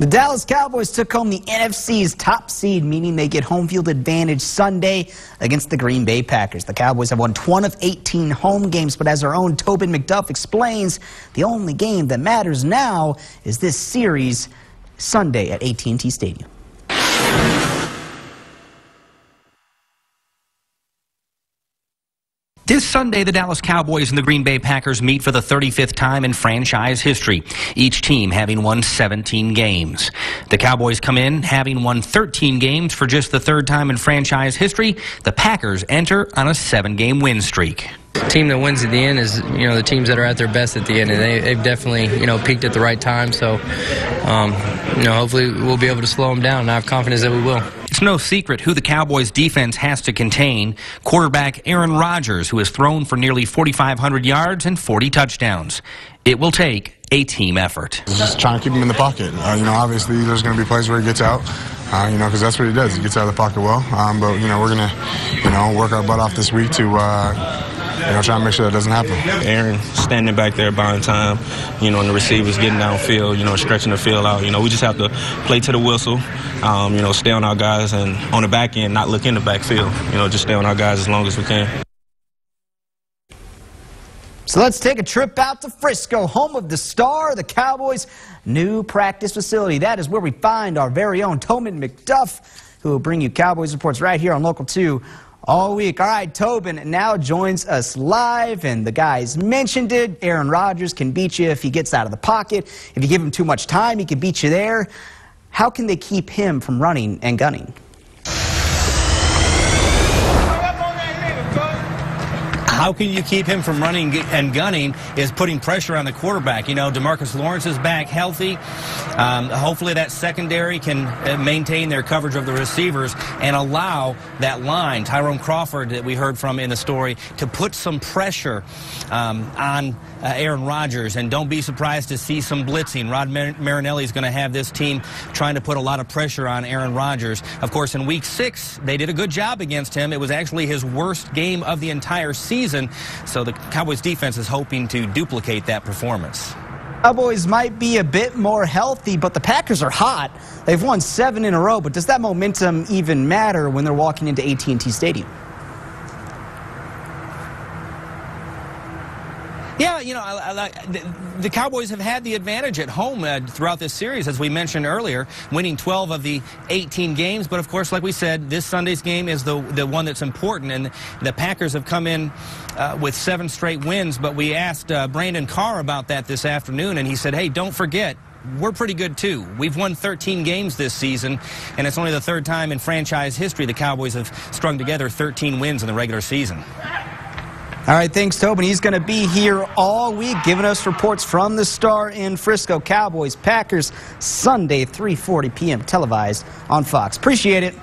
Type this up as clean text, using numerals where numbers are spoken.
The Dallas Cowboys took home the NFC's top seed, meaning they get home field advantage Sunday against the Green Bay Packers. The Cowboys have won 20 of 18 home games, but as our own Tobin McDuff explains, the only game that matters now is this series Sunday at AT&T Stadium. This Sunday, the Dallas Cowboys and the Green Bay Packers meet for the 35th time in franchise history, each team having won 17 games. The Cowboys come in having won 13 games for just the third time in franchise history. The Packers enter on a 7-game win streak. The team that wins at the end is, the teams that are at their best at the end, and they've definitely, peaked at the right time. So, hopefully we'll be able to slow them down, and I have confidence that we will. It's no secret who the Cowboys defense has to contain. Quarterback Aaron Rodgers, who has thrown for nearly 4,500 yards and 40 touchdowns. It will take a team effort. Just trying to keep him in the pocket. Obviously there's going to be plays where he gets out, because that's what he does. He gets out of the pocket well. But, we're going to, work our butt off this week to, try and make sure that doesn't happen. Aaron standing back there buying time, and the receivers getting downfield, stretching the field out. We just have to play to the whistle, stay on our guys, and on the back end, not look in the backfield. Just stay on our guys as long as we can. So let's take a trip out to Frisco, home of the Star, the Cowboys' new practice facility. That is where we find our very own Tobin McDuff, who will bring you Cowboys reports right here on Local 2 all week. All right, Tobin now joins us live, and the guys mentioned it. Aaron Rodgers can beat you if he gets out of the pocket. If you give him too much time, he can beat you there. How can they keep him from running and gunning? How can you keep him from running and gunning is putting pressure on the quarterback. DeMarcus Lawrence is back healthy. Hopefully that secondary can maintain their coverage of the receivers and allow that line, Tyrone Crawford, that we heard from in the story, to put some pressure on Aaron Rodgers. And don't be surprised to see some blitzing. Rod Marinelli is going to have this team trying to put a lot of pressure on Aaron Rodgers. Of course, in Week 6, they did a good job against him. It was actually his worst game of the entire season. So the Cowboys defense is hoping to duplicate that performance. Cowboys might be a bit more healthy, but the Packers are hot. They've won 7 in a row, but does that momentum even matter when they're walking into AT&T Stadium? Yeah, the Cowboys have had the advantage at home throughout this series, as we mentioned earlier, winning 12 of the 18 games. But, of course, like we said, this Sunday's game is the one that's important. And the Packers have come in with 7 straight wins. But we asked Brandon Carr about that this afternoon, and he said, hey, don't forget, we're pretty good, too. We've won 13 games this season, and it's only the third time in franchise history the Cowboys have strung together 13 wins in the regular season. All right, thanks, Tobin. He's going to be here all week giving us reports from the Star in Frisco. Cowboys, Packers, Sunday, 3:40 p.m. televised on Fox. Appreciate it.